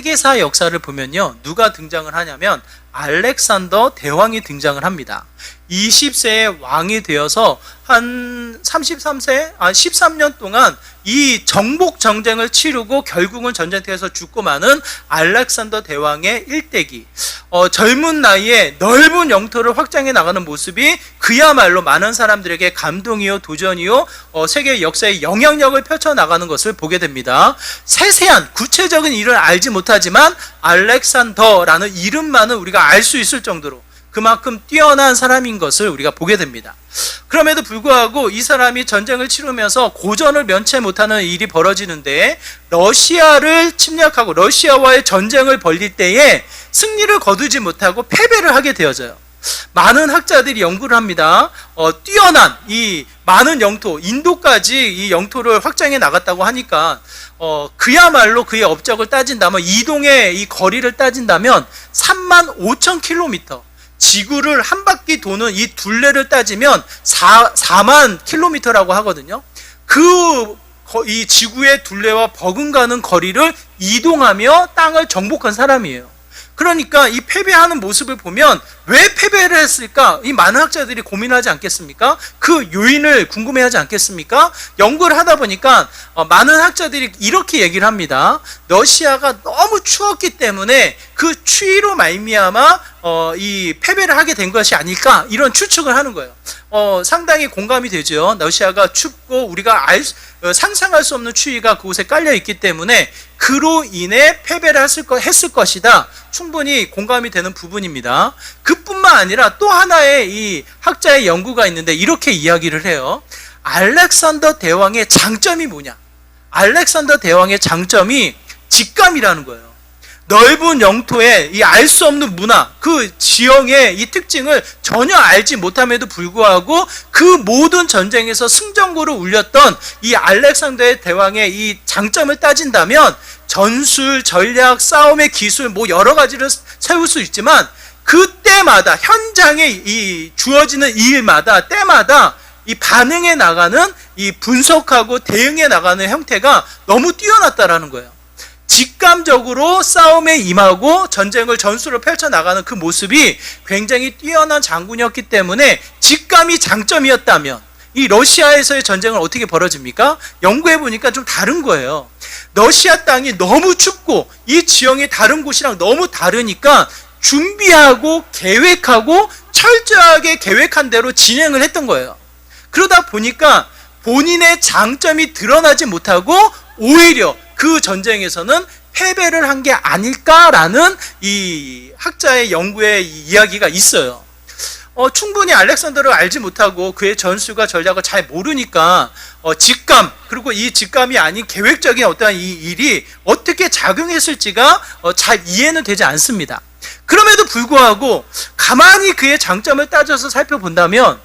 세계사 역사를 보면요, 누가 등장을 하냐면 알렉산더 대왕이 등장을 합니다. 20세의 왕이 되어서 한 13년 동안 이 정복 전쟁을 치르고 결국은 전쟁터에서 죽고 마는 알렉산더 대왕의 일대기, 젊은 나이에 넓은 영토를 확장해 나가는 모습이 그야말로 많은 사람들에게 감동이요 도전이요 세계 역사의 영향력을 펼쳐나가는 것을 보게 됩니다. 세세한 구체적인 일을 알지 못하지만 알렉산더라는 이름만은 우리가 알 수 있을 정도로 그만큼 뛰어난 사람인 것을 우리가 보게 됩니다. 그럼에도 불구하고 이 사람이 전쟁을 치르면서 고전을 면치 못하는 일이 벌어지는데, 러시아를 침략하고 러시아와의 전쟁을 벌일 때에 승리를 거두지 못하고 패배를 하게 되어져요. 많은 학자들이 연구를 합니다. 뛰어난 이 많은 영토, 인도까지 이 영토를 확장해 나갔다고 하니까 그야말로 그의 업적을 따진다면, 이동의 이 거리를 따진다면 35,000km, 지구를 한 바퀴 도는 이 둘레를 따지면 4만 킬로미터라고 하거든요. 이 지구의 둘레와 버금가는 거리를 이동하며 땅을 정복한 사람이에요. 그러니까 이 패배하는 모습을 보면 왜 패배를 했을까? 이 많은 학자들이 고민하지 않겠습니까? 그 요인을 궁금해하지 않겠습니까? 연구를 하다 보니까 많은 학자들이 이렇게 얘기를 합니다. 러시아가 너무 추웠기 때문에 그 추위로 말미암아 이 패배를 하게 된 것이 아닐까, 이런 추측을 하는 거예요. 상당히 공감이 되죠. 러시아가 춥고 우리가 상상할 수 없는 추위가 그곳에 깔려 있기 때문에 그로 인해 패배를 했을 것이다. 충분히 공감이 되는 부분입니다. 그뿐만 아니라 또 하나의 이 학자의 연구가 있는데 이렇게 이야기를 해요. 알렉산더 대왕의 장점이 뭐냐? 알렉산더 대왕의 장점이 직감이라는 거예요. 넓은 영토에 이 알 수 없는 문화, 그 지형의 이 특징을 전혀 알지 못함에도 불구하고 그 모든 전쟁에서 승전고를 울렸던 이 알렉산더 대왕의 이 장점을 따진다면, 전술, 전략, 싸움의 기술, 여러 가지를 세울 수 있지만 그때마다 현장에 이 주어지는 일마다 때마다 이 반응해 나가는, 이 분석하고 대응해 나가는 형태가 너무 뛰어났다라는 거예요. 직감적으로 싸움에 임하고 전술을 펼쳐나가는 그 모습이 굉장히 뛰어난 장군이었기 때문에 직감이 장점이었다면 이 러시아에서의 전쟁은 어떻게 벌어집니까? 연구해보니까 좀 다른 거예요. 러시아 땅이 너무 춥고 이 지형이 다른 곳이랑 너무 다르니까 준비하고 계획하고 철저하게 계획한 대로 진행을 했던 거예요. 그러다 보니까 본인의 장점이 드러나지 못하고 오히려 그 전쟁에서는 패배를 한 게 아닐까라는 이 학자의 연구의 이야기가 있어요. 충분히 알렉산더를 알지 못하고 그의 전술과 전략을 잘 모르니까 직감, 그리고 이 직감이 아닌 계획적인 어떠한 이 일이 어떻게 작용했을지가 잘 이해는 되지 않습니다. 그럼에도 불구하고 가만히 그의 장점을 따져서 살펴본다면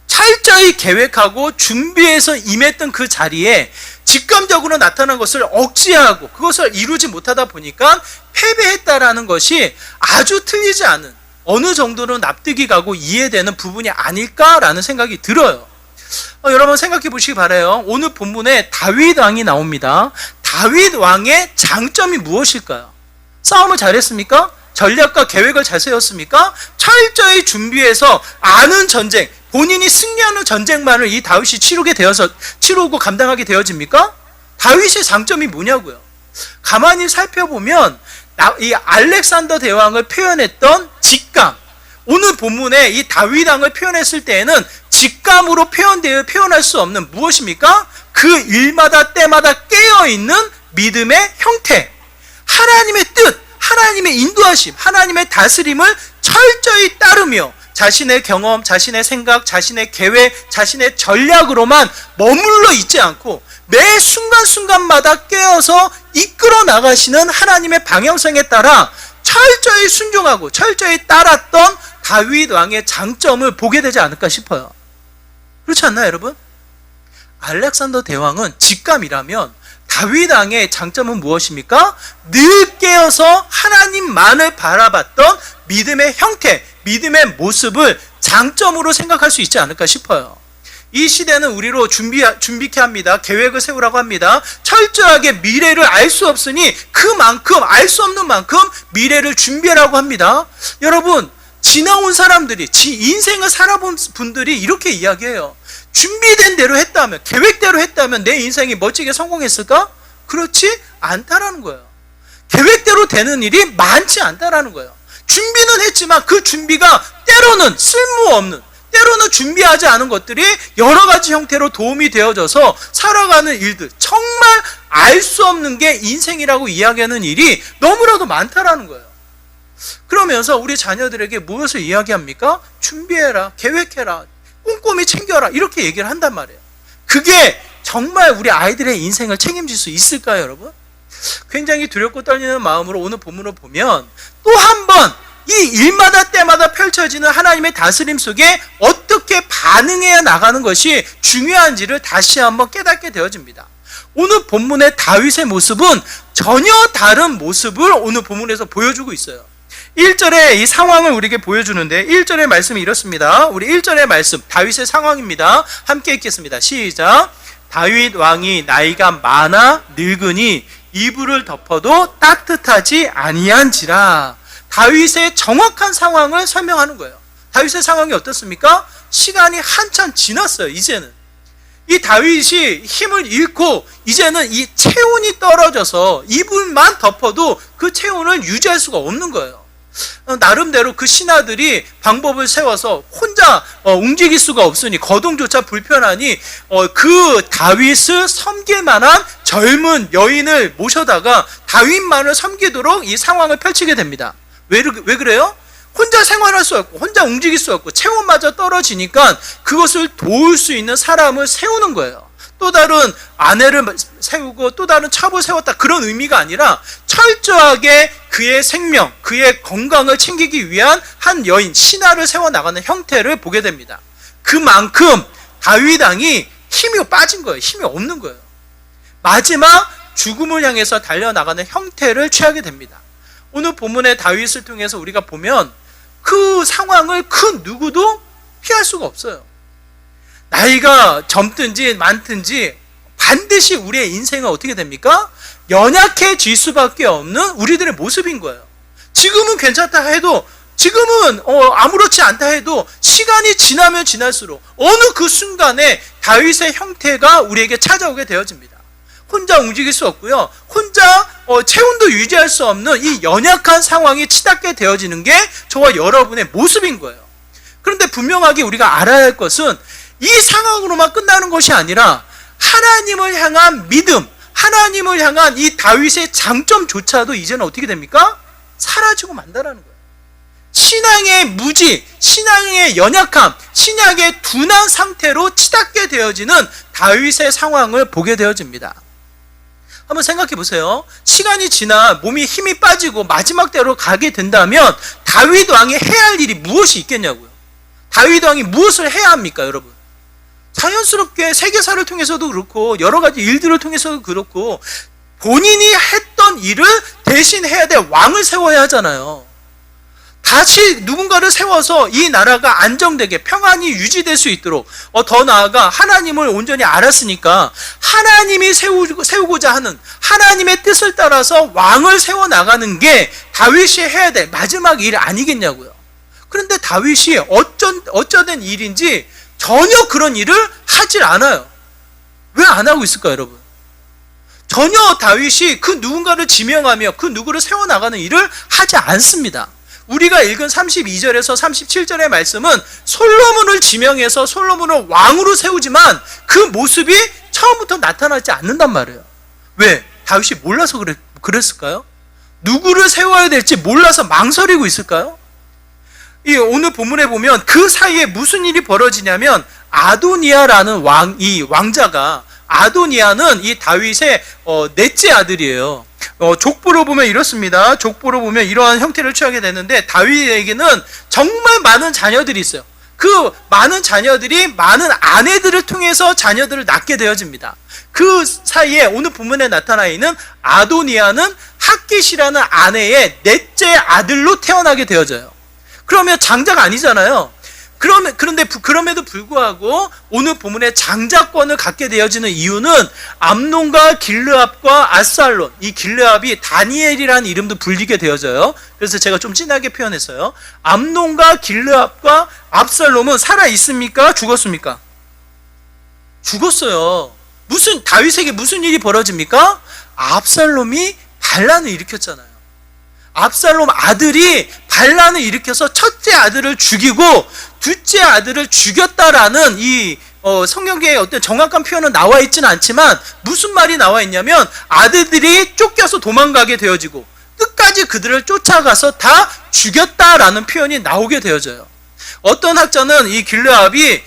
철저히 계획하고 준비해서 임했던 그 자리에 직감적으로 나타난 것을 억제하고 그것을 이루지 못하다 보니까 패배했다라는 것이 아주 틀리지 않은, 어느 정도는 납득이 가고 이해되는 부분이 아닐까라는 생각이 들어요. 여러분 생각해 보시기 바라요. 오늘 본문에 다윗 왕이 나옵니다. 다윗 왕의 장점이 무엇일까요? 싸움을 잘했습니까? 전략과 계획을 잘 세웠습니까? 철저히 준비해서 아는 전쟁, 본인이 승리하는 전쟁만을 이 다윗이 치르고 감당하게 되어집니까? 다윗의 장점이 뭐냐고요? 가만히 살펴보면 이 알렉산더 대왕을 표현했던 직감, 오늘 본문에 이 다윗 왕을 표현했을 때에는 직감으로 표현할 수 없는 무엇입니까? 그 일마다 때마다 깨어있는 믿음의 형태, 하나님의 뜻, 하나님의 인도하심, 하나님의 다스림을 철저히 따르며 자신의 경험, 자신의 생각, 자신의 계획, 자신의 전략으로만 머물러 있지 않고 매 순간순간마다 깨어서 이끌어 나가시는 하나님의 방향성에 따라 철저히 순종하고 철저히 따랐던 다윗 왕의 장점을 보게 되지 않을까 싶어요. 그렇지 않나요, 여러분? 알렉산더 대왕은 직감이라면 다윗 왕의 장점은 무엇입니까? 늘 깨어서 하나님만을 바라봤던 믿음의 형태, 믿음의 모습을 장점으로 생각할 수 있지 않을까 싶어요. 이 시대는 우리로 준비케 합니다. 계획을 세우라고 합니다. 철저하게 미래를 알 수 없으니 그만큼 알 수 없는 만큼 미래를 준비하라고 합니다. 여러분, 지나온 사람들이 인생을 살아본 분들이 이렇게 이야기해요. 준비된 대로 했다면, 계획대로 했다면 내 인생이 멋지게 성공했을까? 그렇지 않다라는 거예요. 계획대로 되는 일이 많지 않다라는 거예요. 준비는 했지만 그 준비가 때로는 쓸모없는, 때로는 준비하지 않은 것들이 여러 가지 형태로 도움이 되어져서 살아가는 일들, 정말 알 수 없는 게 인생이라고 이야기하는 일이 너무나도 많다라는 거예요. 그러면서 우리 자녀들에게 무엇을 이야기합니까? 준비해라, 계획해라, 꼼꼼히 챙겨라, 이렇게 얘기를 한단 말이에요. 그게 정말 우리 아이들의 인생을 책임질 수 있을까요, 여러분? 굉장히 두렵고 떨리는 마음으로 오늘 본문을 보면 또 한 번 이 일마다 때마다 펼쳐지는 하나님의 다스림 속에 어떻게 반응해 나가는 것이 중요한지를 다시 한번 깨닫게 되어집니다. 오늘 본문의 다윗의 모습은 전혀 다른 모습을 오늘 본문에서 보여주고 있어요. 1절에 이 상황을 우리에게 보여주는데 1절의 말씀이 이렇습니다. 우리 1절의 말씀, 다윗의 상황입니다. 함께 읽겠습니다. 시작. 다윗 왕이 나이가 많아 늙으니 이불을 덮어도 따뜻하지 아니한지라. 다윗의 정확한 상황을 설명하는 거예요. 다윗의 상황이 어떻습니까? 시간이 한참 지났어요. 이제는 이 다윗이 힘을 잃고 이제는 이 체온이 떨어져서 이불만 덮어도 그 체온을 유지할 수가 없는 거예요. 나름대로 그 신하들이 방법을 세워서 혼자 움직일 수가 없으니, 거동조차 불편하니 그 다윗을 섬길 만한 젊은 여인을 모셔다가 다윗만을 섬기도록 이 상황을 펼치게 됩니다. 왜 그래요? 혼자 생활할 수 없고 혼자 움직일 수 없고 체온마저 떨어지니까 그것을 도울 수 있는 사람을 세우는 거예요. 또 다른 아내를 세우고 또 다른 첩을 세웠다, 그런 의미가 아니라 철저하게 그의 생명, 그의 건강을 챙기기 위한 한 여인, 신하를 세워나가는 형태를 보게 됩니다. 그만큼 다윗 왕이 힘이 빠진 거예요. 힘이 없는 거예요. 마지막 죽음을 향해서 달려나가는 형태를 취하게 됩니다. 오늘 본문의 다윗을 통해서 우리가 보면 그 상황을 그 누구도 피할 수가 없어요. 나이가 젊든지 많든지 반드시 우리의 인생은 어떻게 됩니까? 연약해질 수밖에 없는 우리들의 모습인 거예요. 지금은 괜찮다 해도, 지금은 아무렇지 않다 해도 시간이 지나면 지날수록 어느 그 순간에 다윗의 형태가 우리에게 찾아오게 되어집니다. 혼자 움직일 수 없고요, 혼자 체온도 유지할 수 없는 이 연약한 상황이 치닫게 되어지는 게 저와 여러분의 모습인 거예요. 그런데 분명하게 우리가 알아야 할 것은 이 상황으로만 끝나는 것이 아니라 하나님을 향한 믿음, 하나님을 향한 이 다윗의 장점조차도 이제는 어떻게 됩니까? 사라지고 만다라는 거예요. 신앙의 무지, 신앙의 연약함, 신앙의 둔한 상태로 치닫게 되어지는 다윗의 상황을 보게 되어집니다. 한번 생각해 보세요. 시간이 지나 몸이 힘이 빠지고 마지막 때로 가게 된다면 다윗 왕이 해야 할 일이 무엇이 있겠냐고요. 다윗 왕이 무엇을 해야 합니까, 여러분? 자연스럽게 세계사를 통해서도 그렇고 여러 가지 일들을 통해서도 그렇고 본인이 했던 일을 대신 해야 될 왕을 세워야 하잖아요. 다시 누군가를 세워서 이 나라가 안정되게 평안이 유지될 수 있도록, 더 나아가 하나님을 온전히 알았으니까 하나님이 세우고자 하는 하나님의 뜻을 따라서 왕을 세워나가는 게 다윗이 해야 될 마지막 일 아니겠냐고요. 그런데 다윗이 어쩌된 일인지 전혀 그런 일을 하질 않아요. 왜 안 하고 있을까요, 여러분? 전혀 다윗이 그 누군가를 지명하며 그 누구를 세워나가는 일을 하지 않습니다. 우리가 읽은 32절에서 37절의 말씀은 솔로몬을 지명해서 솔로몬을 왕으로 세우지만 그 모습이 처음부터 나타나지 않는단 말이에요. 왜? 다윗이 몰라서 그랬을까요? 누구를 세워야 될지 몰라서 망설이고 있을까요? 오늘 본문에 보면 그 사이에 무슨 일이 벌어지냐면 아도니아라는 이 왕자가, 아도니아는 이 다윗의 넷째 아들이에요. 족보로 보면 이렇습니다. 족보로 보면 이러한 형태를 취하게 되는데 다윗에게는 정말 많은 자녀들이 있어요. 그 많은 자녀들이 많은 아내들을 통해서 자녀들을 낳게 되어집니다. 그 사이에 오늘 본문에 나타나 있는 아도니아는 핫깃이라는 아내의 넷째 아들로 태어나게 되어져요. 그러면 장자가 아니잖아요. 그럼에도 불구하고 오늘 본문의 장자권을 갖게 되어지는 이유는 암논과 길르압과 압살롬, 이 길르압이 다니엘이라는 이름도 불리게 되어져요. 그래서 제가 좀 진하게 표현했어요. 암논과 길르압과 압살롬은 살아 있습니까? 죽었습니까? 죽었어요. 다윗에게 무슨 일이 벌어집니까? 압살롬이 반란을 일으켰잖아요. 압살롬 아들이 반란을 일으켜서 첫째 아들을 죽이고 둘째 아들을 죽였다라는 이 성경계의 어떤 정확한 표현은 나와 있지는 않지만 무슨 말이 나와 있냐면 아들들이 쫓겨서 도망가게 되어지고 끝까지 그들을 쫓아가서 다 죽였다라는 표현이 나오게 되어져요. 어떤 학자는 이 길르압이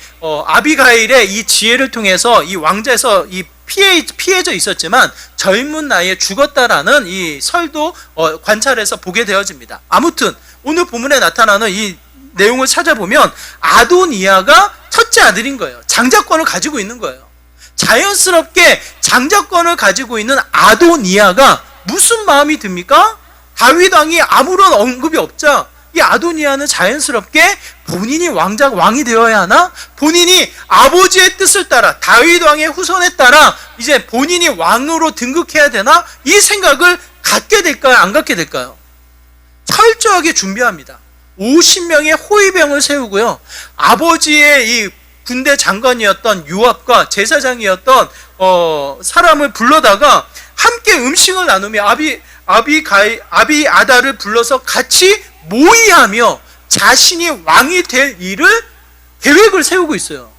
아비가일의 이 지혜를 통해서 이 왕자에서 이 피해져 있었지만 젊은 나이에 죽었다라는 이 설도 관찰해서 보게 되어집니다. 아무튼 오늘 본문에 나타나는 이 내용을 찾아보면 아도니아가 첫째 아들인 거예요. 장자권을 가지고 있는 거예요. 자연스럽게 장자권을 가지고 있는 아도니아가 무슨 마음이 듭니까? 다윗 왕이 아무런 언급이 없자 이 아도니아는 자연스럽게 본인이 왕이 되어야 하나? 본인이 아버지의 뜻을 따라 다윗 왕의 후손에 따라 이제 본인이 왕으로 등극해야 되나? 이 생각을 갖게 될까요? 안 갖게 될까요? 철저하게 준비합니다. 50명의 호위병을 세우고요. 아버지의 이 군대 장관이었던 요압과 제사장이었던 사람을 불러다가 함께 음식을 나누며 아비아다를 불러서 같이 모의하며 자신이 왕이 될 일을 계획을 세우고 있어요.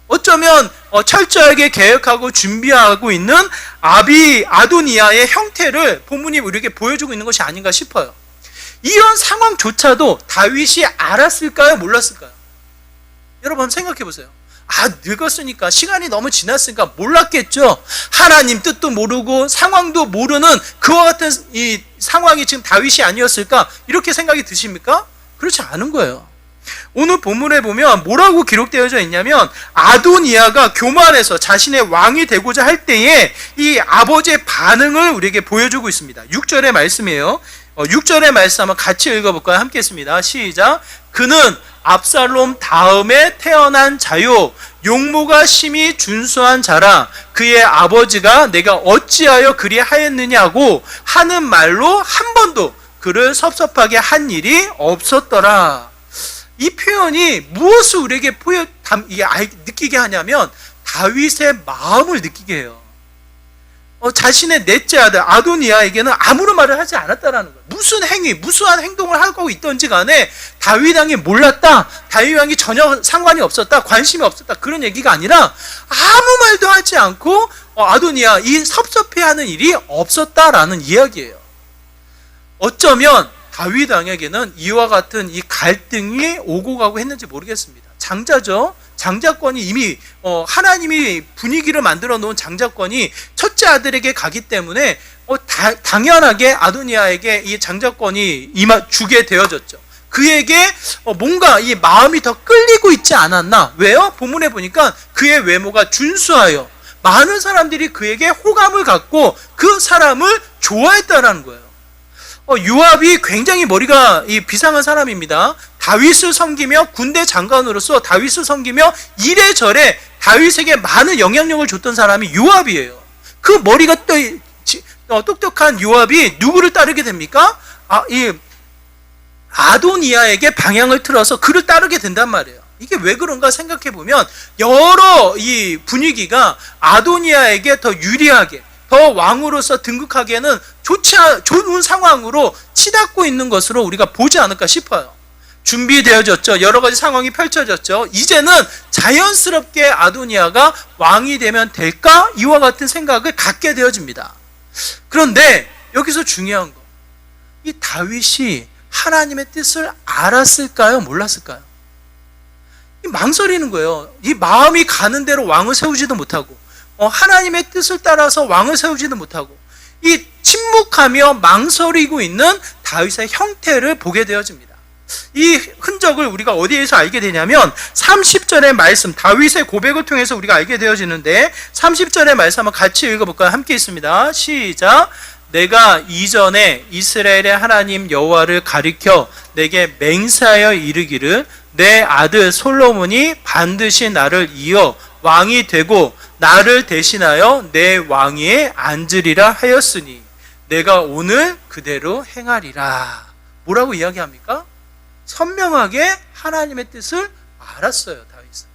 어쩌면 철저하게 계획하고 준비하고 있는 아도니아의 형태를 본문이 우리에게 보여주고 있는 것이 아닌가 싶어요. 이런 상황조차도 다윗이 알았을까요? 몰랐을까요? 여러분 생각해 보세요. 늙었으니까 시간이 너무 지났으니까 몰랐겠죠. 하나님 뜻도 모르고 상황도 모르는 그와 같은 이 상황이 지금 다윗이 아니었을까? 이렇게 생각이 드십니까? 그렇지 않은 거예요. 오늘 본문에 보면 뭐라고 기록되어져 있냐면 아도니아가 교만해서 자신의 왕이 되고자 할 때에 이 아버지의 반응을 우리에게 보여주고 있습니다. 6절의 말씀이에요. 6절의 말씀 한번 같이 읽어볼까요? 함께 했습니다. 시작. 그는 압살롬 다음에 태어난 자요 용모가 심히 준수한 자라 그의 아버지가 내가 어찌하여 그리 하였느냐고 하는 말로 한 번도 그를 섭섭하게 한 일이 없었더라. 이 표현이 무엇을 우리에게 느끼게 하냐면 다윗의 마음을 느끼게 해요. 자신의 넷째 아들 아도니아에게는 아무런 말을 하지 않았다라는 거예요. 무슨 행위, 무수한 행동을 하고 있던지 간에 다윗 왕이 몰랐다, 다윗 왕이 전혀 상관이 없었다, 관심이 없었다 그런 얘기가 아니라 아무 말도 하지 않고 아도니아 이 섭섭해하는 일이 없었다라는 이야기예요. 어쩌면 다윗 왕에게는 이와 같은 이 갈등이 오고 가고 했는지 모르겠습니다. 장자죠. 장자권이 이미 하나님이 분위기를 만들어 놓은 장자권이 첫째 아들에게 가기 때문에 당연하게 아도니아에게 이 장자권이 주게 되어졌죠. 그에게 뭔가 이 마음이 더 끌리고 있지 않았나? 왜요? 본문에 보니까 그의 외모가 준수하여 많은 사람들이 그에게 호감을 갖고 그 사람을 좋아했다라는 거예요. 요압이 굉장히 머리가 비상한 사람입니다. 다윗을 섬기며 군대 장관으로서 다윗을 섬기며 이래저래 다윗에게 많은 영향력을 줬던 사람이 요압이에요. 그 머리가 똑똑한 요압이 누구를 따르게 됩니까? 이 아도니아에게 방향을 틀어서 그를 따르게 된단 말이에요. 이게 왜 그런가 생각해 보면 여러 이 분위기가 아도니아에게 더 유리하게 더 왕으로서 등극하기에는 좋은 상황으로 치닫고 있는 것으로 우리가 보지 않을까 싶어요. 준비되어졌죠. 여러 가지 상황이 펼쳐졌죠. 이제는 자연스럽게 아도니아가 왕이 되면 될까? 이와 같은 생각을 갖게 되어집니다. 그런데 여기서 중요한 거, 이 다윗이 하나님의 뜻을 알았을까요? 몰랐을까요? 망설이는 거예요. 이 마음이 가는 대로 왕을 세우지도 못하고 하나님의 뜻을 따라서 왕을 세우지도 못하고 이 침묵하며 망설이고 있는 다윗의 형태를 보게 되어집니다. 이 흔적을 우리가 어디에서 알게 되냐면 30절의 말씀, 다윗의 고백을 통해서 우리가 알게 되어지는데 30절의 말씀 한번 같이 읽어볼까요? 함께 있습니다. 시작. 내가 이전에 이스라엘의 하나님 여호와를 가리켜 내게 맹세하여 이르기를 내 아들 솔로몬이 반드시 나를 이어 왕이 되고 나를 대신하여 내 왕위에 앉으리라 하였으니 내가 오늘 그대로 행하리라. 뭐라고 이야기합니까? 선명하게 하나님의 뜻을 알았어요, 다윗은.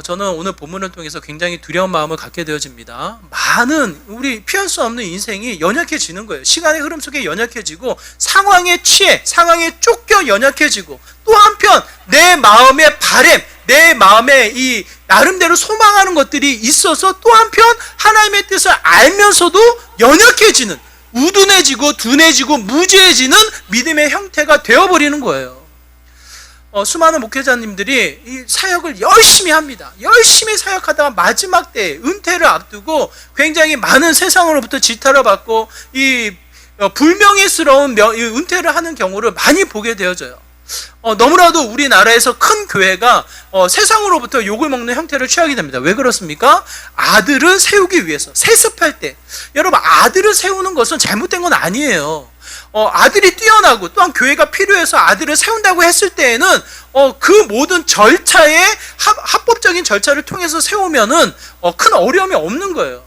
저는 오늘 본문을 통해서 굉장히 두려운 마음을 갖게 되어집니다. 많은 우리 피할 수 없는 인생이 연약해지는 거예요. 시간의 흐름 속에 연약해지고 상황에 취해 상황에 쫓겨 연약해지고 또 한편 내 마음의 바램, 내 마음에 이 나름대로 소망하는 것들이 있어서 또 한편 하나님의 뜻을 알면서도 연약해지는, 우둔해지고 둔해지고 무지해지는 믿음의 형태가 되어버리는 거예요. 수많은 목회자님들이 이 사역을 열심히 합니다. 열심히 사역하다가 마지막 때에 은퇴를 앞두고 굉장히 많은 세상으로부터 질타를 받고 이 불명예스러운 은퇴를 하는 경우를 많이 보게 되어져요. 너무나도 우리나라에서 큰 교회가 세상으로부터 욕을 먹는 형태를 취하게 됩니다. 왜 그렇습니까? 아들을 세우기 위해서 세습할 때, 여러분 아들을 세우는 것은 잘못된 건 아니에요. 아들이 뛰어나고 또한 교회가 필요해서 아들을 세운다고 했을 때에는 그 모든 절차의 합법적인 절차를 통해서 세우면은 큰 어려움이 없는 거예요.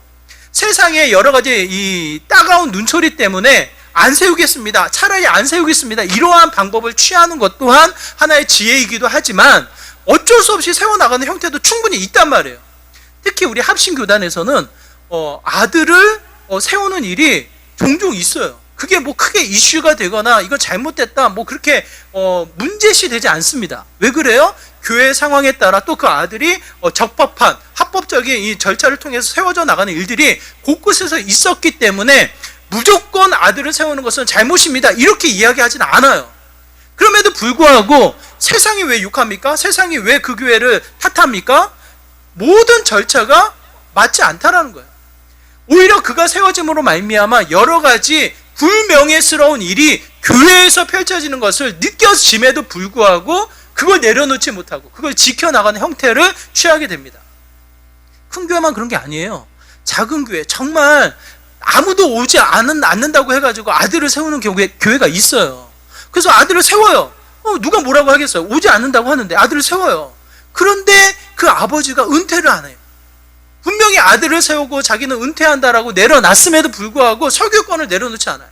세상에 여러 가지 이 따가운 눈초리 때문에 안 세우겠습니다, 차라리 안 세우겠습니다, 이러한 방법을 취하는 것 또한 하나의 지혜이기도 하지만 어쩔 수 없이 세워나가는 형태도 충분히 있단 말이에요. 특히 우리 합심교단에서는 아들을 세우는 일이 종종 있어요. 그게 뭐 크게 이슈가 되거나 이거 잘못됐다 뭐 그렇게 문제시 되지 않습니다. 왜 그래요? 교회 상황에 따라 또 그 아들이 적법한 합법적인 이 절차를 통해서 세워져 나가는 일들이 곳곳에서 있었기 때문에 무조건 아들을 세우는 것은 잘못입니다, 이렇게 이야기하지는 않아요. 그럼에도 불구하고 세상이 왜 욕합니까? 세상이 왜 그 교회를 탓합니까? 모든 절차가 맞지 않다라는 거예요. 오히려 그가 세워짐으로 말미암아 여러 가지 불명예스러운 일이 교회에서 펼쳐지는 것을 느껴짐에도 불구하고 그걸 내려놓지 못하고 그걸 지켜나가는 형태를 취하게 됩니다. 큰 교회만 그런 게 아니에요. 작은 교회, 정말 아무도 오지 않는다고 해가지고 아들을 세우는 교회가 있어요. 그래서 아들을 세워요. 누가 뭐라고 하겠어요? 오지 않는다고 하는데 아들을 세워요. 그런데 그 아버지가 은퇴를 안 해요. 분명히 아들을 세우고 자기는 은퇴한다라고 내려놨음에도 불구하고 설교권을 내려놓지 않아요.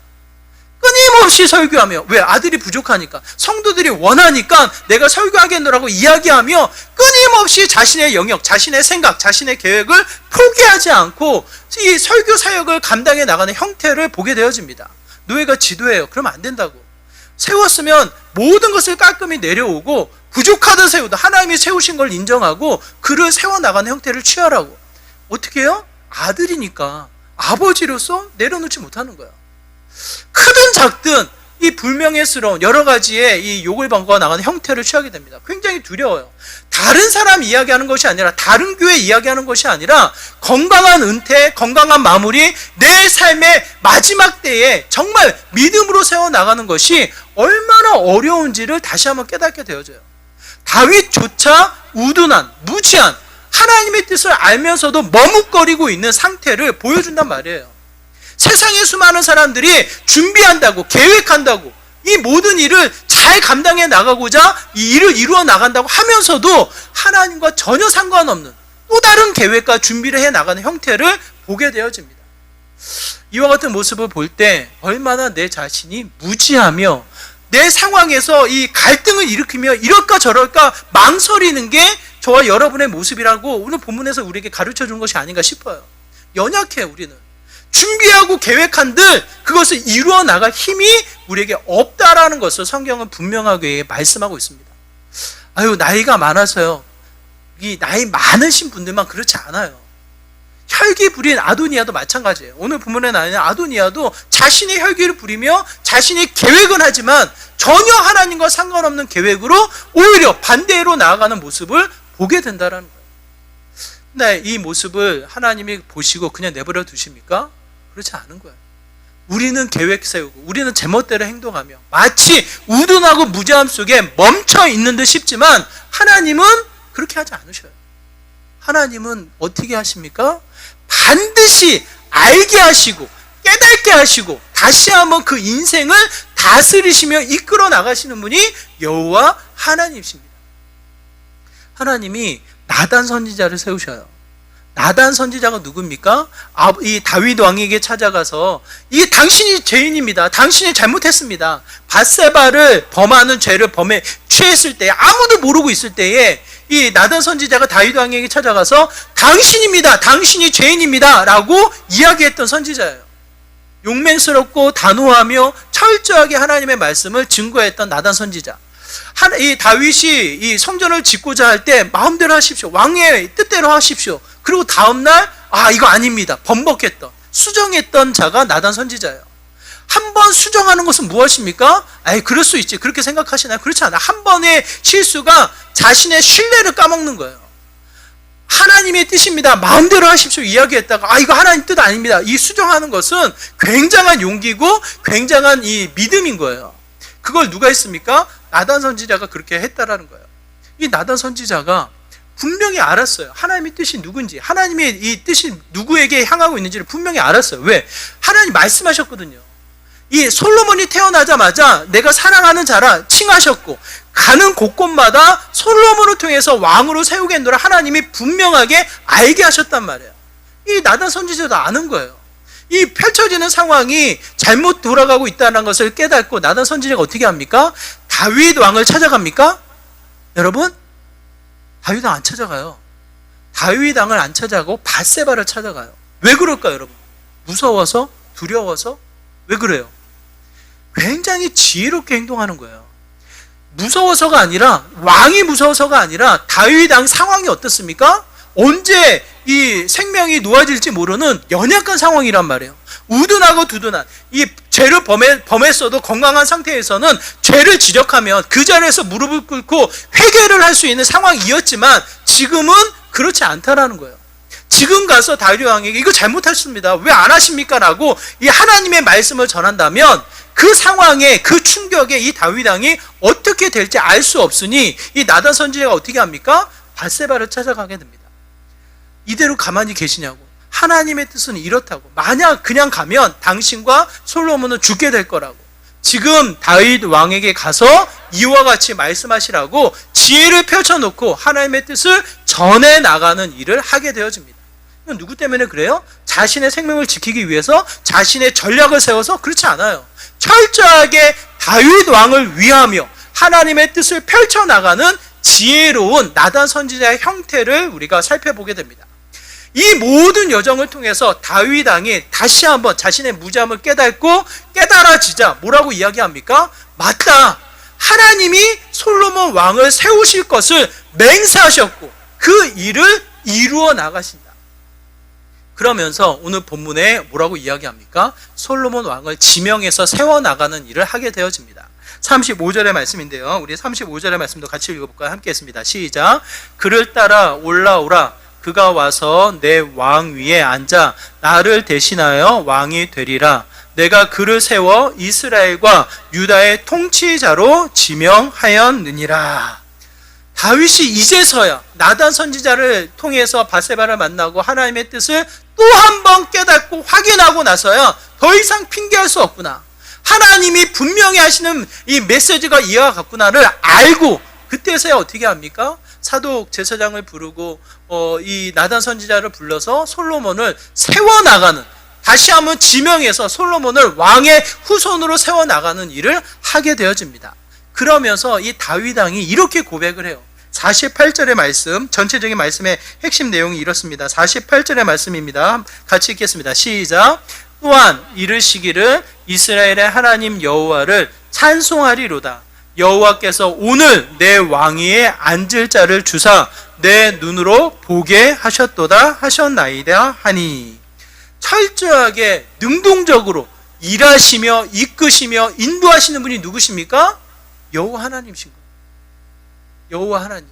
끊임없이 설교하며, 왜? 아들이 부족하니까, 성도들이 원하니까 내가 설교하겠노라고 이야기하며 끊임없이 자신의 영역, 자신의 생각, 자신의 계획을 포기하지 않고 이 설교 사역을 감당해 나가는 형태를 보게 되어집니다. 노예가 지도해요. 그러면 안 된다고. 세웠으면 모든 것을 깔끔히 내려오고 부족하다 세우다 하나님이 세우신 걸 인정하고 그를 세워나가는 형태를 취하라고. 어떻게 해요? 아들이니까 아버지로서 내려놓지 못하는 거야. 크든 작든 이 불명예스러운 여러 가지의 이 욕을 먹어 나가는 형태를 취하게 됩니다. 굉장히 두려워요. 다른 사람 이야기하는 것이 아니라, 다른 교회 이야기하는 것이 아니라 건강한 은퇴, 건강한 마무리, 내 삶의 마지막 때에 정말 믿음으로 세워나가는 것이 얼마나 어려운지를 다시 한번 깨닫게 되어져요. 다윗조차 우둔한, 무지한 하나님의 뜻을 알면서도 머뭇거리고 있는 상태를 보여준단 말이에요. 세상의 수많은 사람들이 준비한다고, 계획한다고, 이 모든 일을 잘 감당해 나가고자 이 일을 이루어 나간다고 하면서도 하나님과 전혀 상관없는 또 다른 계획과 준비를 해 나가는 형태를 보게 되어집니다. 이와 같은 모습을 볼 때 얼마나 내 자신이 무지하며 내 상황에서 이 갈등을 일으키며 이럴까 저럴까 망설이는 게 저와 여러분의 모습이라고 오늘 본문에서 우리에게 가르쳐 준 것이 아닌가 싶어요. 연약해, 우리는. 준비하고 계획한들 그것을 이루어 나갈 힘이 우리에게 없다라는 것을 성경은 분명하게 말씀하고 있습니다. 아유, 나이가 많아서요. 이 나이 많으신 분들만 그렇지 않아요. 혈기 부린 아도니아도 마찬가지예요. 오늘 본문에 나오는 아도니아도 자신의 혈기를 부리며 자신이 계획은 하지만 전혀 하나님과 상관없는 계획으로 오히려 반대로 나아가는 모습을 보게 된다는 거예요. 근데 이 모습을 하나님이 보시고 그냥 내버려 두십니까? 그렇지 않은 거예요. 우리는 계획 세우고 우리는 제멋대로 행동하며 마치 우둔하고 무지함 속에 멈춰 있는 듯 싶지만 하나님은 그렇게 하지 않으셔요. 하나님은 어떻게 하십니까? 반드시 알게 하시고 깨닫게 하시고 다시 한번 그 인생을 다스리시며 이끌어 나가시는 분이 여호와 하나님이십니다. 하나님이 나단 선지자를 세우셔요. 나단 선지자가 누굽니까? 이 다윗 왕에게 찾아가서 이 당신이 죄인입니다. 당신이 잘못했습니다. 밧세바를 범하는 죄를 취했을 때 아무도 모르고 있을 때에 이 나단 선지자가 다윗 왕에게 찾아가서 당신입니다. 당신이 죄인입니다. 라고 이야기했던 선지자예요. 용맹스럽고 단호하며 철저하게 하나님의 말씀을 증거했던 나단 선지자. 이 다윗이 이 성전을 짓고자 할 때 마음대로 하십시오. 왕의 뜻대로 하십시오. 그리고 다음날 이거 아닙니다. 번복했던, 수정했던 자가 나단 선지자예요. 한 번 수정하는 것은 무엇입니까? 그럴 수 있지. 그렇게 생각하시나요? 그렇지 않아요. 한 번의 실수가 자신의 신뢰를 까먹는 거예요. 하나님의 뜻입니다. 마음대로 하십시오. 이야기했다가 이거 하나님 뜻 아닙니다. 이 수정하는 것은 굉장한 용기고 굉장한 이 믿음인 거예요. 그걸 누가 했습니까? 나단 선지자가 그렇게 했다라는 거예요. 이 나단 선지자가 분명히 알았어요. 하나님의 뜻이 누군지, 하나님의 이 뜻이 누구에게 향하고 있는지를 분명히 알았어요. 왜? 하나님 말씀하셨거든요. 이 솔로몬이 태어나자마자 내가 사랑하는 자라 칭하셨고 가는 곳곳마다 솔로몬을 통해서 왕으로 세우겠노라 하나님이 분명하게 알게 하셨단 말이에요. 이 나단 선지자도 아는 거예요. 이 펼쳐지는 상황이 잘못 돌아가고 있다는 것을 깨닫고 나단 선지자가 어떻게 합니까? 다윗 왕을 찾아갑니까? 여러분, 다윗 왕 안 찾아가요. 다윗 왕을 안 찾아가고 밧세바를 찾아가요. 왜 그럴까요, 여러분? 무서워서? 두려워서? 왜 그래요? 굉장히 지혜롭게 행동하는 거예요. 무서워서가 아니라, 왕이 무서워서가 아니라 다윗 왕 상황이 어떻습니까? 언제 이 생명이 놓아질지 모르는 연약한 상황이란 말이에요. 우둔하고 두둔한, 이 죄를 범했어도 건강한 상태에서는 죄를 지적하면 그 자리에서 무릎을 꿇고 회개를 할 수 있는 상황이었지만 지금은 그렇지 않다라는 거예요. 지금 가서 다윗 왕에게 이거 잘못했습니다. 왜 안 하십니까? 라고 이 하나님의 말씀을 전한다면 그 상황에, 그 충격에 이 다윗 왕이 어떻게 될지 알 수 없으니 이 나단 선지자가 어떻게 합니까? 밧세바를 찾아가게 됩니다. 이대로 가만히 계시냐고. 하나님의 뜻은 이렇다고. 만약 그냥 가면 당신과 솔로몬은 죽게 될 거라고. 지금 다윗 왕에게 가서 이와 같이 말씀하시라고 지혜를 펼쳐놓고 하나님의 뜻을 전해 나가는 일을 하게 되어집니다. 이건 누구 때문에 그래요? 자신의 생명을 지키기 위해서 자신의 전략을 세워서? 그렇지 않아요. 철저하게 다윗 왕을 위하며 하나님의 뜻을 펼쳐나가는 지혜로운 나단 선지자의 형태를 우리가 살펴보게 됩니다. 이 모든 여정을 통해서 다윗 왕이 다시 한번 자신의 무지함을 깨닫고 깨달아지자 뭐라고 이야기합니까? 맞다. 하나님이 솔로몬 왕을 세우실 것을 맹세하셨고 그 일을 이루어 나가신다. 그러면서 오늘 본문에 뭐라고 이야기합니까? 솔로몬 왕을 지명해서 세워나가는 일을 하게 되어집니다. 35절의 말씀인데요. 우리 35절의 말씀도 같이 읽어볼까요? 함께 했습니다. 시작. 그를 따라 올라오라. 그가 와서 내 왕 위에 앉아 나를 대신하여 왕이 되리라. 내가 그를 세워 이스라엘과 유다의 통치자로 지명하였느니라. 다윗이 이제서야 나단 선지자를 통해서 밧세바를 만나고 하나님의 뜻을 또 한 번 깨닫고 확인하고 나서야 더 이상 핑계할 수 없구나. 하나님이 분명히 하시는 이 메시지가 이와 같구나를 알고 그때서야 어떻게 합니까? 사독 제사장을 부르고 이 나단 선지자를 불러서 솔로몬을 세워나가는, 다시 한번 지명해서 솔로몬을 왕의 후손으로 세워나가는 일을 하게 되어집니다. 그러면서 이 다윗 왕이 이렇게 고백을 해요. 48절의 말씀, 전체적인 말씀의 핵심 내용이 이렇습니다. 48절의 말씀입니다. 같이 읽겠습니다. 시작. 또한 이르시기를 이스라엘의 하나님 여호와를 찬송하리로다. 여호와께서 오늘 내 왕위에 앉을 자를 주사 내 눈으로 보게 하셨도다 하셨나이다 하니. 철저하게 능동적으로 일하시며 이끄시며 인도하시는 분이 누구십니까? 여호와 하나님이신 거예요. 여호와 하나님.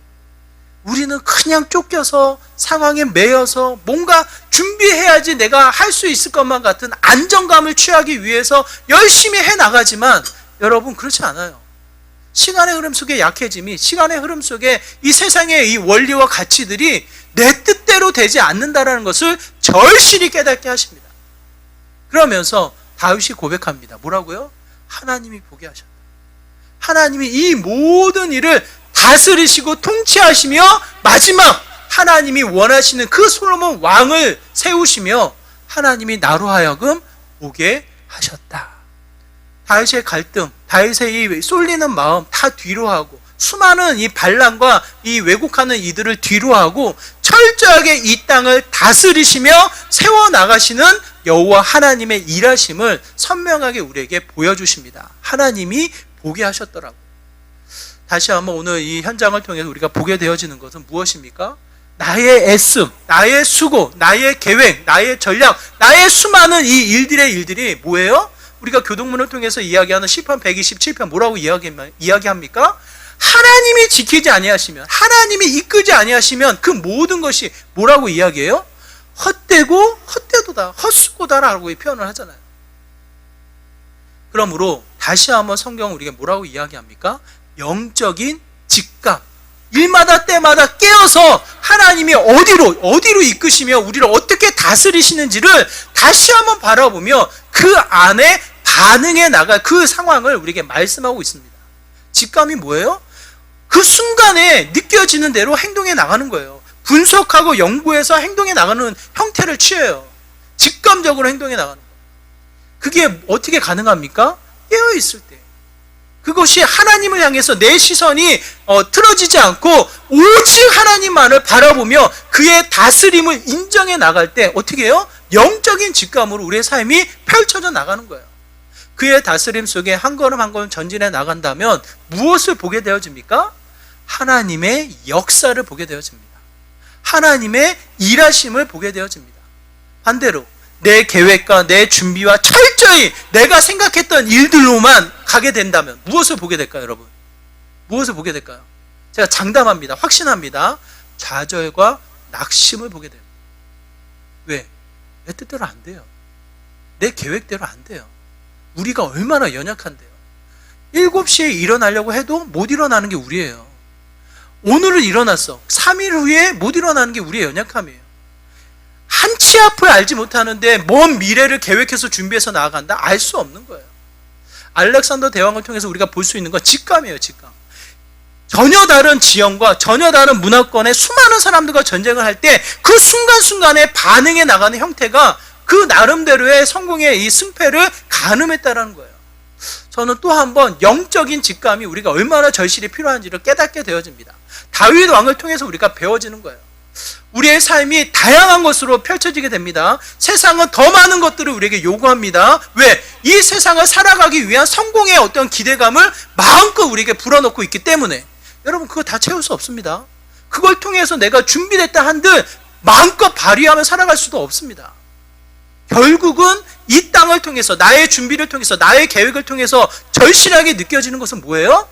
우리는 그냥 쫓겨서 상황에 매여서 뭔가 준비해야지 내가 할 수 있을 것만 같은 안정감을 취하기 위해서 열심히 해나가지만 여러분 그렇지 않아요. 시간의 흐름 속에 약해짐이, 시간의 흐름 속에 이 세상의 이 원리와 가치들이 내 뜻대로 되지 않는다라는 것을 절실히 깨닫게 하십니다. 그러면서 다윗이 고백합니다. 뭐라고요? 하나님이 보게 하셨다. 하나님이 이 모든 일을 다스리시고 통치하시며 마지막 하나님이 원하시는 그 솔로몬 왕을 세우시며 하나님이 나로 하여금 보게 하셨다. 다윗의 갈등, 다윗의 이 쏠리는 마음 다 뒤로 하고 수많은 이 반란과 이 왜곡하는 이들을 뒤로 하고 철저하게 이 땅을 다스리시며 세워나가시는 여호와 하나님의 일하심을 선명하게 우리에게 보여주십니다. 하나님이 보게 하셨더라고요. 다시 한번 오늘 이 현장을 통해서 우리가 보게 되어지는 것은 무엇입니까? 나의 애씀, 나의 수고, 나의 계획, 나의 전략, 나의 수많은 이 일들이 뭐예요? 우리가 교동문을 통해서 이야기하는 시편 127편 뭐라고 이야기합니까? 하나님이 지키지 아니하시면, 하나님이 이끄지 아니하시면 그 모든 것이 뭐라고 이야기해요? 헛되고 헛되도다, 헛수고다라고 표현을 하잖아요. 그러므로 다시 한번 성경은 우리가 뭐라고 이야기합니까? 영적인 직감, 일마다 때마다 깨어서 하나님이 어디로 이끄시며 우리를 어떻게 다스리시는지를 다시 한번 바라보며 그 안에 반응해 나갈 그 상황을 우리에게 말씀하고 있습니다. 직감이 뭐예요? 그 순간에 느껴지는 대로 행동해 나가는 거예요. 분석하고 연구해서 행동해 나가는 형태를 취해요. 직감적으로 행동해 나가는 거예요. 그게 어떻게 가능합니까? 깨어 있을 때. 그것이 하나님을 향해서 내 시선이 틀어지지 않고 오직 하나님만을 바라보며 그의 다스림을 인정해 나갈 때 어떻게 해요? 영적인 직감으로 우리의 삶이 펼쳐져 나가는 거예요. 그의 다스림 속에 한 걸음 한 걸음 전진해 나간다면 무엇을 보게 되어집니까? 하나님의 역사를 보게 되어집니다. 하나님의 일하심을 보게 되어집니다. 반대로 내 계획과 내 준비와 철저히 내가 생각했던 일들로만 가게 된다면 무엇을 보게 될까요, 여러분? 무엇을 보게 될까요? 제가 장담합니다. 확신합니다. 좌절과 낙심을 보게 됩니다. 왜? 내 뜻대로 안 돼요. 내 계획대로 안 돼요. 우리가 얼마나 연약한데요. 7시에 일어나려고 해도 못 일어나는 게 우리예요. 오늘은 일어났어. 3일 후에 못 일어나는 게 우리의 연약함이에요. 한 치 앞을 알지 못하는데 먼 미래를 계획해서 준비해서 나아간다? 알 수 없는 거예요. 알렉산더 대왕을 통해서 우리가 볼 수 있는 건 직감이에요. 직감. 전혀 다른 지형과 전혀 다른 문화권의 수많은 사람들과 전쟁을 할 때 그 순간순간에 반응해 나가는 형태가 그 나름대로의 성공의 이 승패를 가늠했다는 거예요. 저는 또 한 번 영적인 직감이 우리가 얼마나 절실히 필요한지를 깨닫게 되어집니다. 다윗 왕을 통해서 우리가 배워지는 거예요. 우리의 삶이 다양한 것으로 펼쳐지게 됩니다. 세상은 더 많은 것들을 우리에게 요구합니다. 왜? 이 세상을 살아가기 위한 성공의 어떤 기대감을 마음껏 우리에게 불어넣고 있기 때문에 여러분 그거 다 채울 수 없습니다. 그걸 통해서 내가 준비됐다 한들 마음껏 발휘하며 살아갈 수도 없습니다. 결국은 이 땅을 통해서 나의 준비를 통해서 나의 계획을 통해서 절실하게 느껴지는 것은 뭐예요?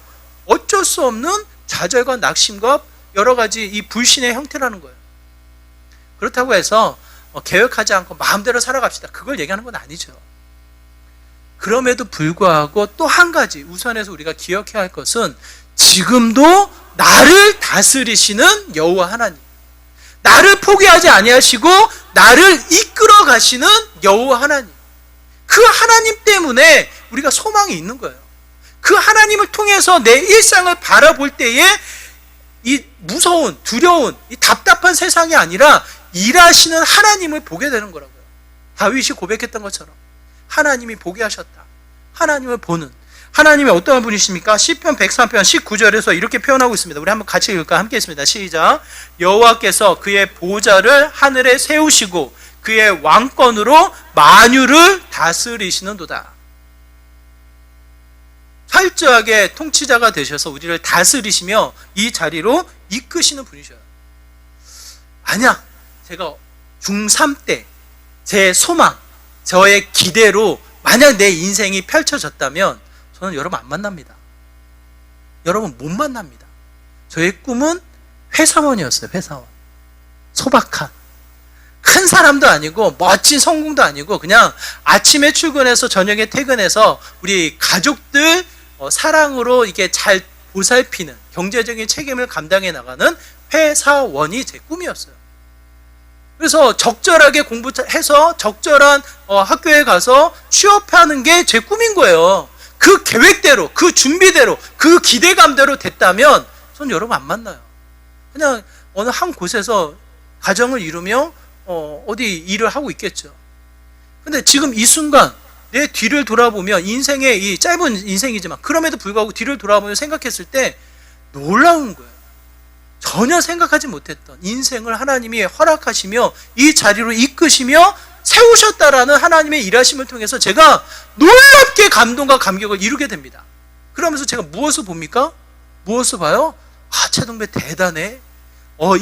어쩔 수 없는 좌절과 낙심과 여러 가지 이 불신의 형태라는 거예요. 그렇다고 해서 계획하지 않고 마음대로 살아갑시다. 그걸 얘기하는 건 아니죠. 그럼에도 불구하고 또 한 가지 우선해서 우리가 기억해야 할 것은 지금도 나를 다스리시는 여호와 하나님, 나를 포기하지 아니하시고 나를 이끌어 가시는 여호와 하나님, 그 하나님 때문에 우리가 소망이 있는 거예요. 그 하나님을 통해서 내 일상을 바라볼 때에 이 무서운, 두려운, 이 답답한 세상이 아니라 일하시는 하나님을 보게 되는 거라고요. 다윗이 고백했던 것처럼 하나님이 보게 하셨다. 하나님을 보는 하나님이 어떠한 분이십니까? 시편 103편 19절에서 이렇게 표현하고 있습니다. 우리 한번 같이 읽을까? 함께 했습니다. 시작. 여호와께서 그의 보좌를 하늘에 세우시고 그의 왕권으로 만유를 다스리시는도다. 철저하게 통치자가 되셔서 우리를 다스리시며 이 자리로 이끄시는 분이셔요. 만약 제가 중3 때 제 소망, 저의 기대로 만약 내 인생이 펼쳐졌다면 저는 여러분 안 만납니다. 여러분 못 만납니다. 저의 꿈은 회사원이었어요. 회사원. 소박한. 큰 사람도 아니고 멋진 성공도 아니고 그냥 아침에 출근해서 저녁에 퇴근해서 우리 가족들 사랑으로 이게 잘 보살피는 경제적인 책임을 감당해 나가는 회사원이 제 꿈이었어요. 그래서 적절하게 공부해서 적절한 학교에 가서 취업하는 게 제 꿈인 거예요. 그 계획대로, 그 준비대로, 그 기대감대로 됐다면 전 여러분 안 만나요. 그냥 어느 한 곳에서 가정을 이루며 어디 일을 하고 있겠죠. 근데 지금 이 순간 내 뒤를 돌아보면, 인생의 이 짧은 인생이지만 그럼에도 불구하고 뒤를 돌아보며 생각했을 때 놀라운 거예요. 전혀 생각하지 못했던 인생을 하나님이 허락하시며 이 자리로 이끄시며 세우셨다라는 하나님의 일하심을 통해서 제가 놀랍게 감동과 감격을 이루게 됩니다. 그러면서 제가 무엇을 봅니까? 무엇을 봐요? 아, 최동배 대단해.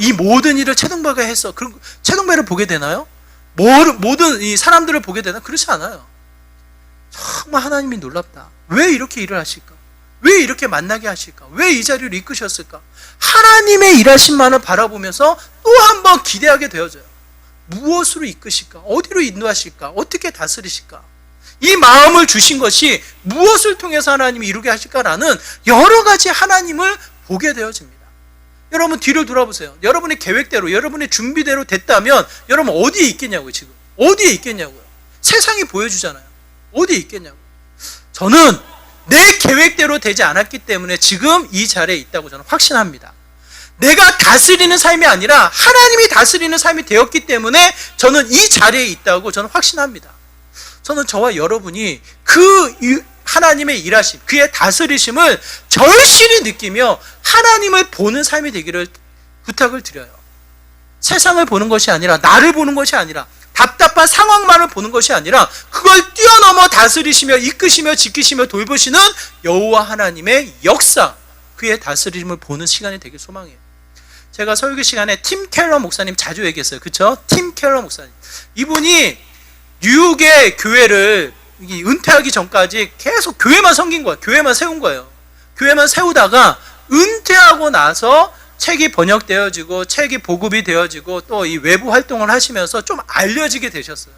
이 모든 일을 최동배가 했어. 그럼 최동배를 보게 되나요? 모든 이 사람들을 보게 되나? 그렇지 않아요. 정말 하나님이 놀랍다. 왜 이렇게 일을 하실까? 왜 이렇게 만나게 하실까? 왜 이 자리를 이끄셨을까? 하나님의 일하심만을 바라보면서 또 한 번 기대하게 되어져요. 무엇으로 이끄실까? 어디로 인도하실까? 어떻게 다스리실까? 이 마음을 주신 것이 무엇을 통해서 하나님이 이루게 하실까라는 여러 가지 하나님을 보게 되어집니다. 여러분 뒤를 돌아보세요. 여러분의 계획대로, 여러분의 준비대로 됐다면 여러분 어디에 있겠냐고요. 지금 어디에 있겠냐고요. 세상이 보여주잖아요. 어디에 있겠냐고요. 저는 내 계획대로 되지 않았기 때문에 지금 이 자리에 있다고 저는 확신합니다. 내가 다스리는 삶이 아니라 하나님이 다스리는 삶이 되었기 때문에 저는 이 자리에 있다고 저는 확신합니다. 저는 저와 여러분이 그 하나님의 일하심, 그의 다스리심을 절실히 느끼며 하나님을 보는 삶이 되기를 부탁을 드려요. 세상을 보는 것이 아니라, 나를 보는 것이 아니라, 답답한 상황만을 보는 것이 아니라 그걸 뛰어넘어 다스리시며 이끄시며 지키시며 돌보시는 여호와 하나님의 역사, 그의 다스림을 보는 시간이 되길 소망해요. 제가 설교 시간에 팀 켈러 목사님 자주 얘기했어요. 그렇죠? 팀 켈러 목사님. 이분이 뉴욕의 교회를 은퇴하기 전까지 계속 교회만 섬긴 거예요. 교회만 세운 거예요. 교회만 세우다가 은퇴하고 나서 책이 번역되어지고 책이 보급이 되어지고 또 이 외부 활동을 하시면서 좀 알려지게 되셨어요.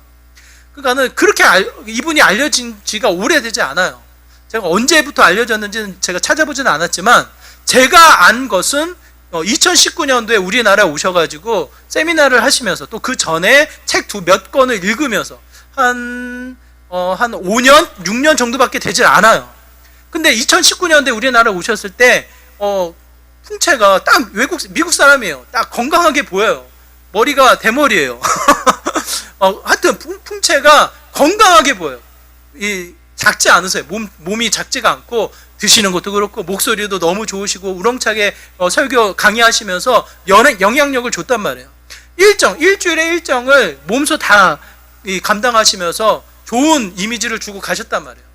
그러니까는 그렇게 이분이 알려진 지가 오래되지 않아요. 제가 언제부터 알려졌는지는 제가 찾아보지는 않았지만 제가 안 것은 2019년도에 우리나라에 오셔가지고 세미나를 하시면서 또 그 전에 책 몇 권을 읽으면서 한 5년, 6년 정도밖에 되질 않아요. 근데 2019년도에 우리나라에 오셨을 때 풍채가 딱 미국 사람이에요. 딱 건강하게 보여요. 머리가 대머리예요. 하여튼 풍채가 건강하게 보여요. 작지 않으세요. 몸이 작지가 않고 드시는 것도 그렇고 목소리도 너무 좋으시고 우렁차게 설교 강의하시면서 영향력을 줬단 말이에요. 일주일에 일정을 몸소 다 감당하시면서 좋은 이미지를 주고 가셨단 말이에요.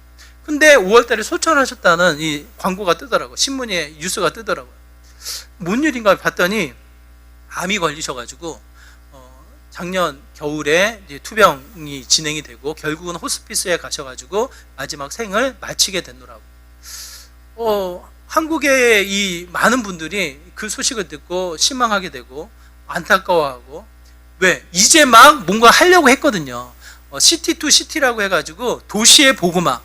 근데 5월달에 소천하셨다는 이 광고가 뜨더라고요. 신문에 뉴스가 뜨더라고요. 뭔 일인가 봤더니 암이 걸리셔가지고 작년 겨울에 이제 투병이 진행이 되고 결국은 호스피스에 가셔가지고 마지막 생을 마치게 됐노라고. 한국의 이 많은 분들이 그 소식을 듣고 실망하게 되고 안타까워하고, 왜? 이제 막 뭔가 하려고 했거든요. 시티 투 시티라고 해가지고 도시의 복음화,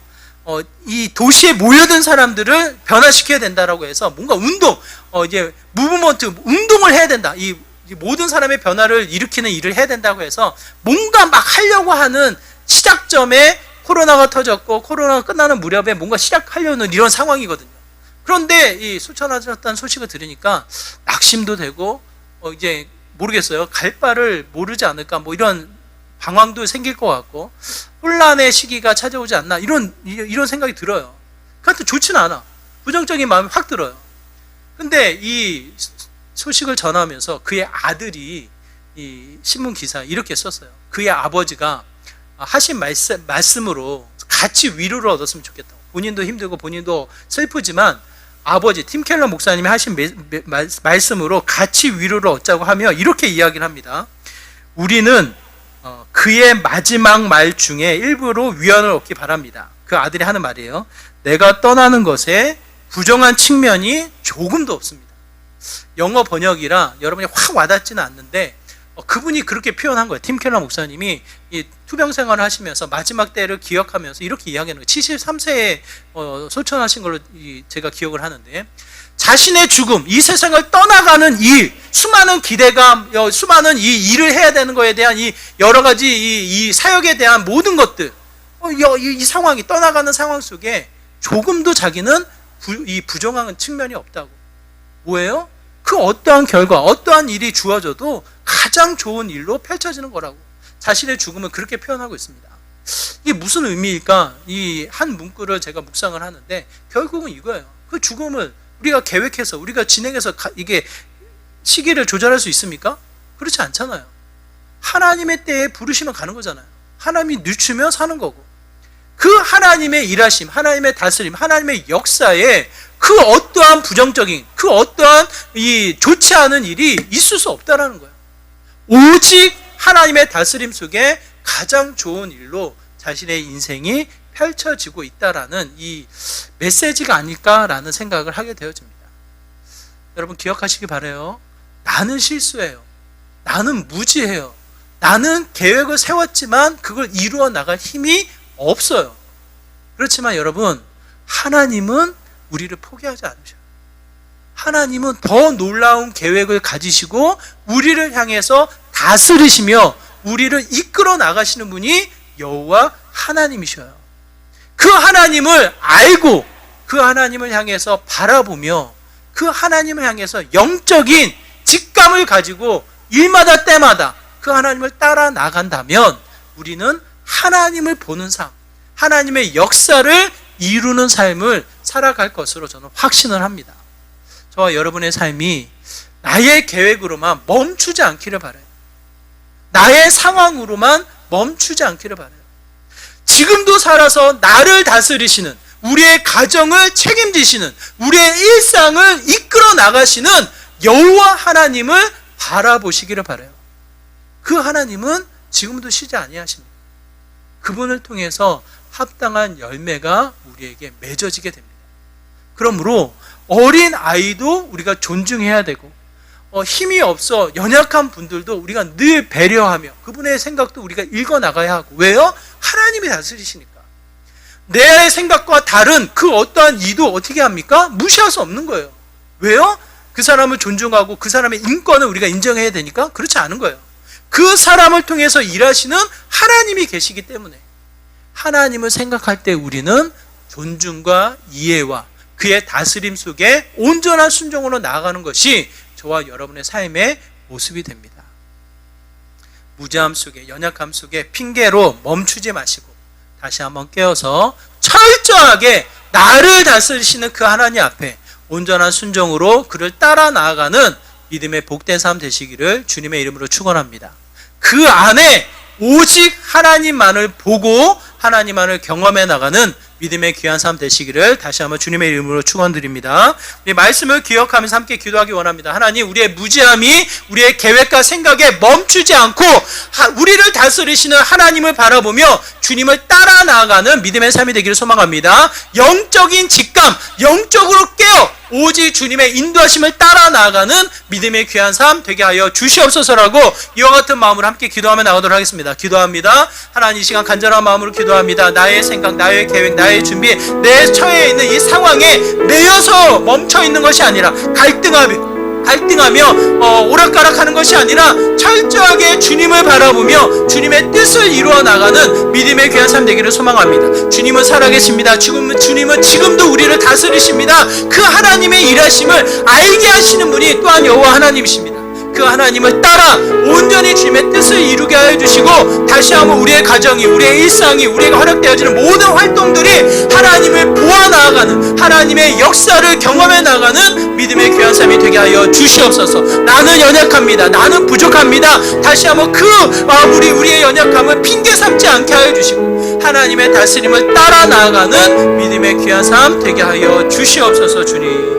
이 도시에 모여든 사람들을 변화시켜야 된다라고 해서 뭔가 운동, 이제 무브먼트, 운동을 해야 된다. 이 모든 사람의 변화를 일으키는 일을 해야 된다고 해서 뭔가 막 하려고 하는 시작점에 코로나가 터졌고 코로나가 끝나는 무렵에 뭔가 시작하려는 이런 상황이거든요. 그런데 이 소천하셨다는 소식을 들으니까 낙심도 되고 이제 모르겠어요. 갈 바를 모르지 않을까, 뭐 이런 방황도 생길 것 같고 혼란의 시기가 찾아오지 않나, 이런 생각이 들어요. 그한테 좋지는 않아. 부정적인 마음이 확 들어요. 근데 이 소식을 전하면서 그의 아들이 이 신문 기사에 이렇게 썼어요. 그의 아버지가 하신 말씀으로 같이 위로를 얻었으면 좋겠다. 본인도 힘들고 본인도 슬프지만 아버지 팀 켈러 목사님이 하신 말씀으로 같이 위로를 얻자고 하며 이렇게 이야기를 합니다. 우리는 그의 마지막 말 중에 일부로 위안을 얻기 바랍니다. 그 아들이 하는 말이에요. 내가 떠나는 것에 부정한 측면이 조금도 없습니다. 영어 번역이라 여러분이 확 와닿지는 않는데 그분이 그렇게 표현한 거예요. 팀 켈러 목사님이 이 투병 생활을 하시면서 마지막 때를 기억하면서 이렇게 이야기하는 거예요. 73세에 소천하신 걸로 제가 기억을 하는데, 자신의 죽음, 이 세상을 떠나가는 일, 수많은 기대감, 수많은 이 일을 해야 되는 거에 대한 이 여러 가지 이 사역에 대한 모든 것들, 이 상황이 떠나가는 상황 속에 조금도 자기는 이 부정한 측면이 없다고. 뭐예요? 그 어떠한 결과, 어떠한 일이 주어져도 가장 좋은 일로 펼쳐지는 거라고. 자신의 죽음을 그렇게 표현하고 있습니다. 이게 무슨 의미일까? 이 한 문구를 제가 묵상을 하는데 결국은 이거예요. 그 죽음을 우리가 계획해서, 우리가 진행해서 이게 시기를 조절할 수 있습니까? 그렇지 않잖아요. 하나님의 때에 부르시면 가는 거잖아요. 하나님이 늦추면 사는 거고. 그 하나님의 일하심, 하나님의 다스림, 하나님의 역사에 그 어떠한 부정적인, 그 어떠한 이 좋지 않은 일이 있을 수 없다라는 거예요. 오직 하나님의 다스림 속에 가장 좋은 일로 자신의 인생이 펼쳐지고 있다라는 이 메시지가 아닐까라는 생각을 하게 되어집니다. 여러분 기억하시기 바라요. 나는 실수해요. 나는 무지해요. 나는 계획을 세웠지만 그걸 이루어 나갈 힘이 없어요. 그렇지만 여러분, 하나님은 우리를 포기하지 않으셔요. 하나님은 더 놀라운 계획을 가지시고 우리를 향해서 다스리시며 우리를 이끌어 나가시는 분이 여호와 하나님이셔요. 그 하나님을 알고 그 하나님을 향해서 바라보며 그 하나님을 향해서 영적인 직감을 가지고 일마다 때마다 그 하나님을 따라 나간다면 우리는 하나님을 보는 삶, 하나님의 역사를 이루는 삶을 살아갈 것으로 저는 확신을 합니다. 저와 여러분의 삶이 나의 계획으로만 멈추지 않기를 바라요. 나의 상황으로만 멈추지 않기를 바라요. 지금도 살아서 나를 다스리시는, 우리의 가정을 책임지시는, 우리의 일상을 이끌어 나가시는 여호와 하나님을 바라보시기를 바라요. 그 하나님은 지금도 쉬지 아니하십니다. 그분을 통해서 합당한 열매가 우리에게 맺어지게 됩니다. 그러므로 어린 아이도 우리가 존중해야 되고 힘이 없어 연약한 분들도 우리가 늘 배려하며 그분의 생각도 우리가 읽어나가야 하고. 왜요? 하나님이 다스리시니까. 내 생각과 다른 그 어떠한 이도 어떻게 합니까? 무시할 수 없는 거예요. 왜요? 그 사람을 존중하고 그 사람의 인권을 우리가 인정해야 되니까? 그렇지 않은 거예요. 그 사람을 통해서 일하시는 하나님이 계시기 때문에 하나님을 생각할 때 우리는 존중과 이해와 그의 다스림 속에 온전한 순종으로 나아가는 것이 저와 여러분의 삶의 모습이 됩니다. 무지함 속에, 연약함 속에 핑계로 멈추지 마시고 다시 한번 깨어서 철저하게 나를 다스리시는 그 하나님 앞에 온전한 순종으로 그를 따라 나아가는 믿음의 복된 삶 되시기를 주님의 이름으로 축원합니다. 그 안에 오직 하나님만을 보고 하나님만을 경험해 나가는 믿음의 귀한 삶 되시기를 다시 한번 주님의 이름으로 축원드립니다. 우리 말씀을 기억하면서 함께 기도하기 원합니다. 하나님, 우리의 무지함이 우리의 계획과 생각에 멈추지 않고 우리를 다스리시는 하나님을 바라보며 주님을 따라 나아가는 믿음의 삶이 되기를 소망합니다. 영적인 직감, 영적으로 깨어 오직 주님의 인도하심을 따라 나아가는 믿음의 귀한 삶 되게 하여 주시옵소서라고 이와 같은 마음으로 함께 기도하며 나가도록 하겠습니다. 기도합니다. 하나님, 이 시간 간절한 마음으로 기도합니다. 나의 생각, 나의 계획, 나의 준비, 내 처해 있는 이 상황에 매여서 멈춰 있는 것이 아니라 갈등하며 오락가락하는 것이 아니라 철저하게 주님을 바라보며 주님의 뜻을 이루어 나가는 믿음의 귀한 삶 되기를 소망합니다. 주님은 살아계십니다. 주님은 지금도 우리를 다스리십니다. 그 하나님의 일하심을 알게 하시는 분이 또한 여호와 하나님이십니다. 그 하나님을 따라 온전히 주님의 뜻을 이루게 하여 주시고 다시 한번 우리의 가정이, 우리의 일상이, 우리에게 허락되어지는 모든 활동들이 하나님을 보아 나아가는, 하나님의 역사를 경험해 나가는 믿음의 귀한 삶이 되게 하여 주시옵소서. 나는 연약합니다. 나는 부족합니다. 다시 한번 우리의 연약함을 핑계 삼지 않게 하여 주시고 하나님의 다스림을 따라 나아가는 믿음의 귀한 삶 되게 하여 주시옵소서. 주님.